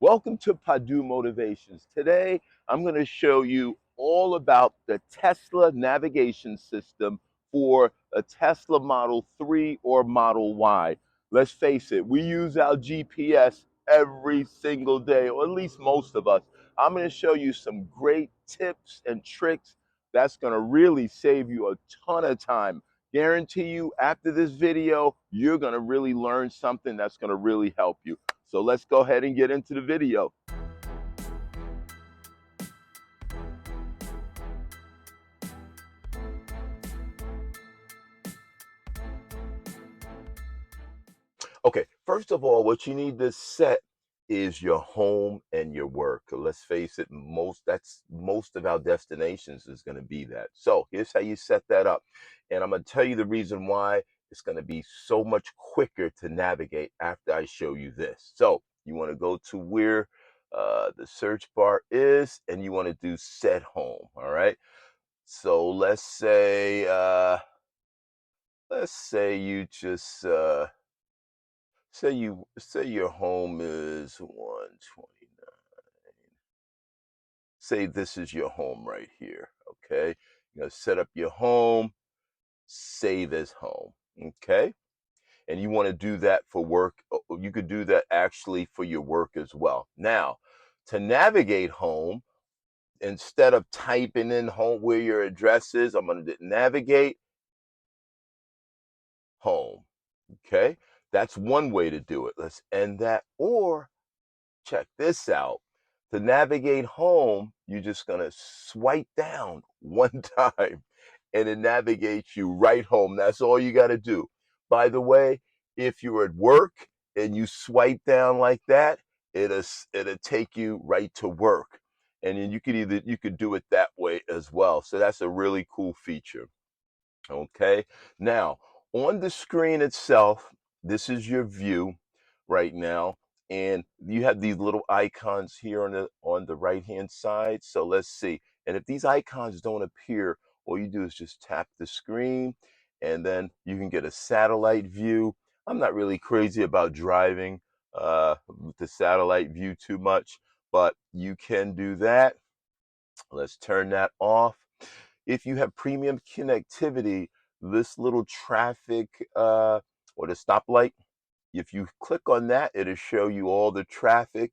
Welcome to Padu Motivations. Today, I'm going to show you all about the Tesla navigation system for a Tesla Model 3 or Model Y. Let's face it, we use our GPS every single day, or at least most of us. I'm going to show you some great tips and tricks that's going to really save you a ton of time. Guarantee you, after this video, you're going to really learn something that's going to really help you. So let's go ahead and get into the video. Okay, first of all, what you need to set is your home and your work. Let's face it, most of our destinations is going to be that. So here's how you set that up. And I'm going to tell you the reason why it's going to be so much quicker to navigate after I show you this. So you want to go to where the search bar is, and you want to do set home. All right. So let's say you just say your home is 129. Say this is your home right here. Okay. You're gonna set up your home, save as home. Okay. And you want to do that for work. You could do that actually for your work as well. Now, to navigate home, instead of typing in home where your address is, I'm going to navigate home. Okay. That's one way to do it. Let's end that. Or check this out. To navigate home, you're just going to swipe down one time and it navigates you right home. That's all you got to do. By the way, if you're at work and you swipe down like that, it'll take you right to work. And then you could do it that way as well. So that's a really cool feature. Okay. Now, on the screen itself, this is your view right now, and you have these little icons here on the right hand side. So let's see. And if these icons don't appear, all you do is just tap the screen, and then you can get a satellite view. I'm not really crazy about driving with the satellite view too much, but you can do that. Let's turn that off. If you have premium connectivity, this little traffic or the stoplight, if you click on that, it'll show you all the traffic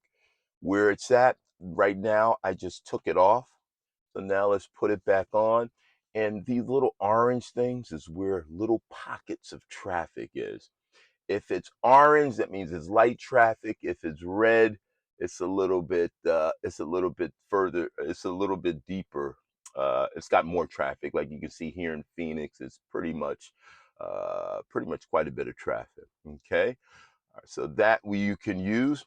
where it's at. Right now, I just took it off. So now let's put it back on. And these little orange things is where little pockets of traffic is. If it's orange, that means it's light traffic. If it's red, it's a little bit further, it's a little bit deeper. It's got more traffic. Like you can see here in Phoenix, it's pretty much quite a bit of traffic. Okay. All right, so that you can use.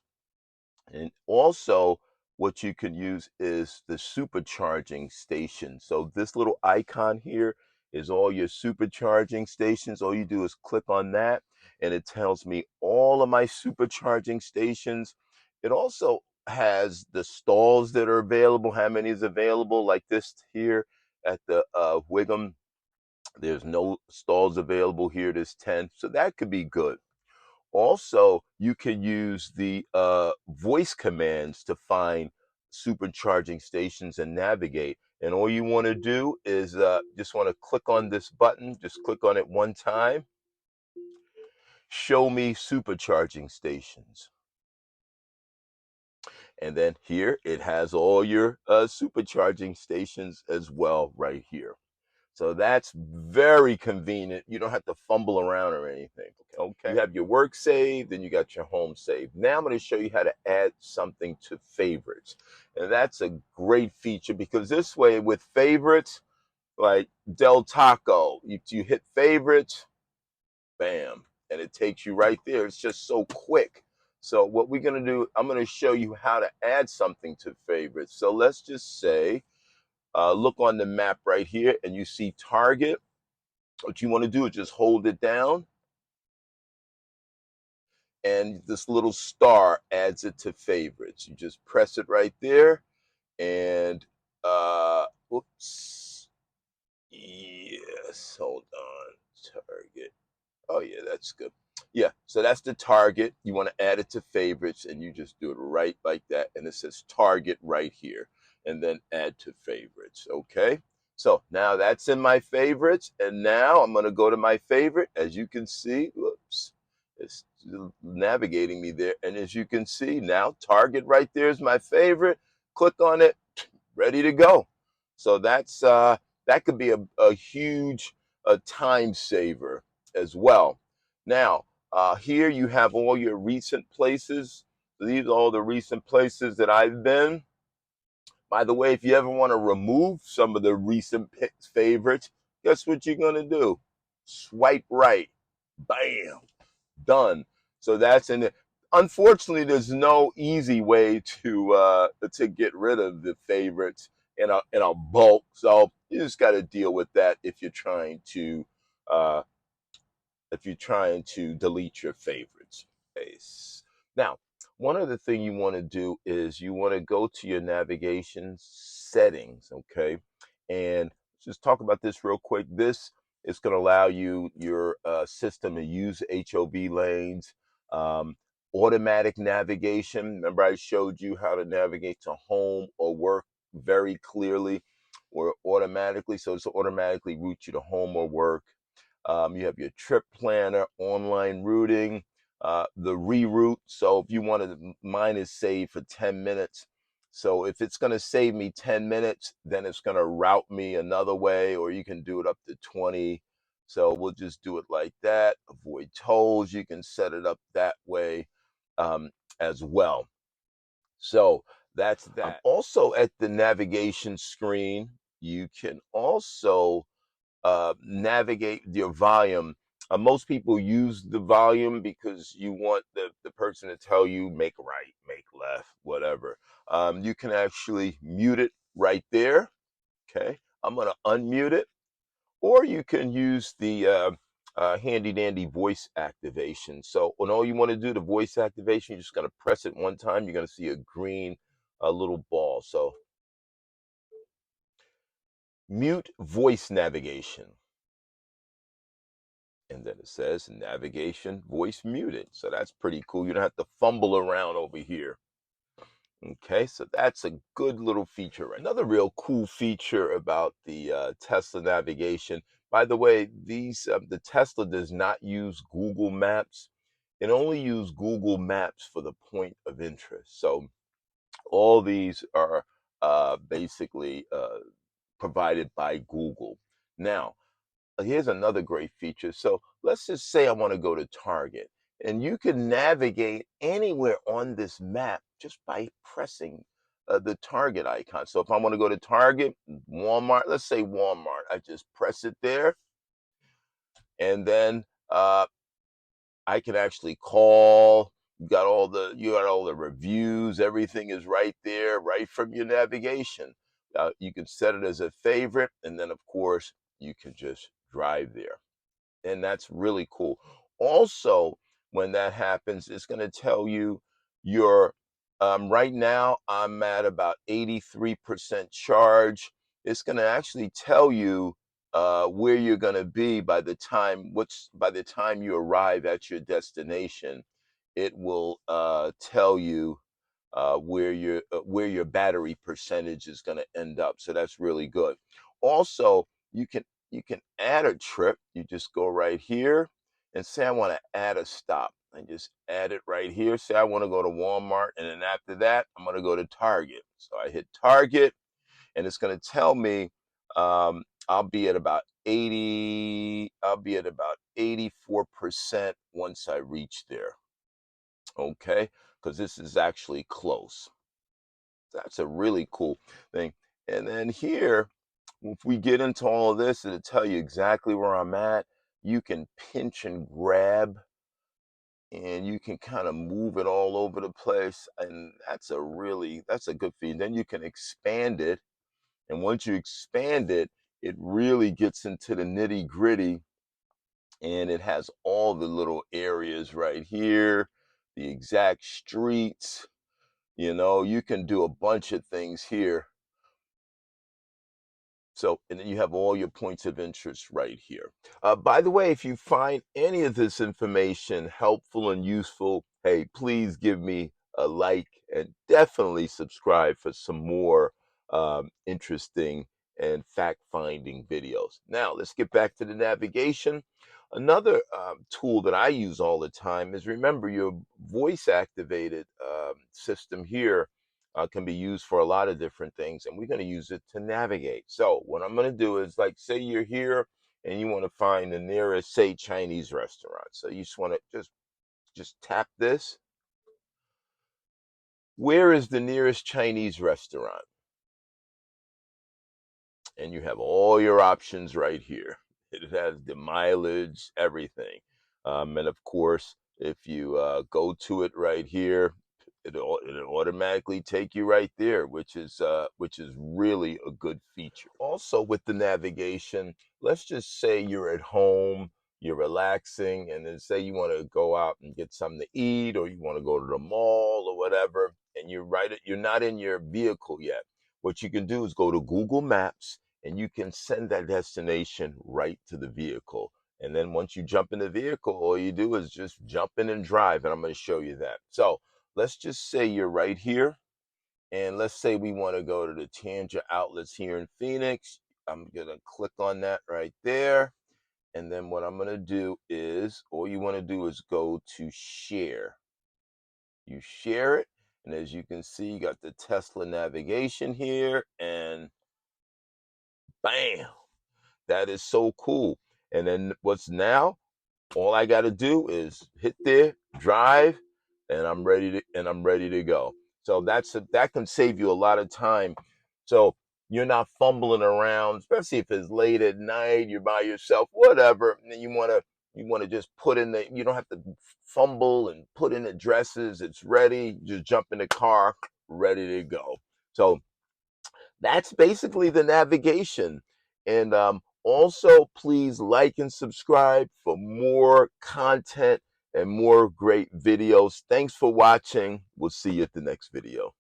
And also, what you can use is the supercharging station. So this little icon here is all your supercharging stations. All you do is click on that, and it tells me all of my supercharging stations. It also has the stalls that are available, how many is available, like this here at the Wiggum. There's no stalls available here. There's 10. So that could be good. Also, you can use the voice commands to find supercharging stations and navigate. And all you want to do is just want to click on this button, just click on it one time. Show me supercharging stations. And then here it has all your supercharging stations as well right here. So that's very convenient. You don't have to fumble around or anything. Okay. You have your work saved and you got your home saved. Now I'm going to show you how to add something to favorites. And that's a great feature because this way with favorites, like Del Taco, you hit favorites, bam, and it takes you right there. It's just so quick. So what we're going to do, I'm going to show you how to add something to favorites. So let's just say, look on the map right here and you see Target. What you want to do is just hold it down, and this little star adds it to favorites. You just press it right there, and whoops, yes, hold on, Target. Oh yeah, that's good. Yeah, so that's the target. You want to add it to favorites, and you just do it right like that. And it says target right here, and then add to favorites. Okay. So now that's in my favorites. And now I'm going to go to my favorite. As you can see, whoops, it's navigating me there. And as you can see, now target right there is my favorite. Click on it, ready to go. So that could be a huge time saver as well. Now, here you have all your recent places. These are all the recent places that I've been. By the way, if you ever want to remove some of the recent favorites, guess what you're going to do? Swipe right. Bam. Done. So that's in it. Unfortunately, there's no easy way to get rid of the favorites in a bulk. So you just got to deal with that uh, if you're trying to delete your favorites. Nice. Now, one other thing you want to do is you want to go to your navigation settings, okay? And just talk about this real quick. This is going to allow your system to use HOV lanes, um, automatic navigation. Remember, I showed you how to navigate to home or work very clearly or automatically. So it's automatically route you to home or work. You have your trip planner, online routing, the reroute. So if you wanted, mine is saved for 10 minutes. So if it's going to save me 10 minutes, then it's going to route me another way, or you can do it up to 20. So we'll just do it like that. Avoid tolls. You can set it up that way as well. So that's that. Also at the navigation screen, you can also navigate your volume. Most people use the volume because you want the person to tell you make right, make left, whatever. You can actually mute it right there. Okay, I'm going to unmute it, or you can use the handy dandy voice activation. So when all you want to do the voice activation, you're just going to press it one time. You're going to see a green little ball. So mute voice navigation. And then it says navigation voice muted. So that's pretty cool. You don't have to fumble around over here. Okay, so that's a good little feature. Right? Another real cool feature about the Tesla navigation. By the way, the Tesla does not use Google Maps. It only uses Google Maps for the point of interest. So all these are basically provided by Google. Now, here's another great feature. So let's just say I want to go to Target, and you can navigate anywhere on this map just by pressing the Target icon. So if I want to go to Target, Walmart, let's say Walmart, I just press it there, and then I can actually call. You got all the reviews. Everything is right there, right from your navigation. You can set it as a favorite, and then of course you can just drive there, and that's really cool. Also, when that happens, it's going to tell you your right now I'm at about 83% charge. It's going to actually tell you where you're going to be by the time you arrive at your destination. It will tell you where your battery percentage is going to end up. So that's really good. Also, you can add a trip. You just go right here and say I want to add a stop. And just add it right here. Say I want to go to Walmart, and then after that, I'm going to go to Target. So I hit Target, and it's going to tell me I'll be at about 80. I'll be at about 84% once I reach there. Okay, because this is actually close. That's a really cool thing. And then here, if we get into all of this, it'll tell you exactly where I'm at. You can pinch and grab, and you can kind of move it all over the place. And that's a good feed. Then you can expand it. And once you expand it, it really gets into the nitty gritty, and it has all the little areas right here, the exact streets. You know, you can do a bunch of things here. So, and then you have all your points of interest right here. By the way, if you find any of this information helpful and useful, hey, please give me a like and definitely subscribe for some more interesting and fact-finding videos. Now, let's get back to the navigation. Another tool that I use all the time is, remember, your voice-activated system here can be used for a lot of different things, and we're going to use it to navigate. So what I'm going to do is, like, say you're here and you want to find the nearest, say, Chinese restaurant. So you just want to just tap this. Where is the nearest Chinese restaurant? And you have all your options right here. It has the mileage, everything. And of course, if you go to it right here, it'll automatically take you right there, which is really a good feature. Also, with the navigation, let's just say you're at home, you're relaxing, and then say you want to go out and get something to eat, or you want to go to the mall or whatever, and you're not in your vehicle yet. What you can do is go to Google Maps, and you can send that destination right to the vehicle. And then once you jump in the vehicle, all you do is just jump in and drive. And I'm going to show you that. So let's just say you're right here. And let's say we want to go to the Tanja outlets here in Phoenix. I'm going to click on that right there. And then what I'm going to do is, all you want to do is go to share. You share it. And as you can see, you got the Tesla navigation here. And bam. That is so cool. And then what's now? All I got to do is hit there, drive, and I'm ready to go. So that can save you a lot of time. So you're not fumbling around, especially if it's late at night, you're by yourself, whatever, and you want to just put in you don't have to fumble and put in addresses. It's ready. Just jump in the car, ready to go. So that's basically the navigation. And also, please like and subscribe for more content and more great videos. Thanks for watching. We'll see you at the next video.